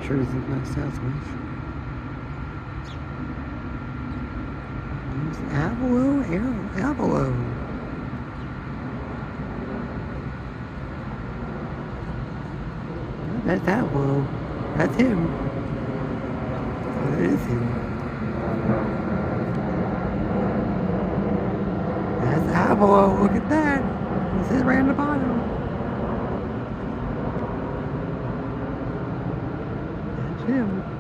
Sure isn't my Southwest. There's Avelo. That's Avelo. That's him. That is him. That's Avelo. Look at that. It says right on the bottom. That's him.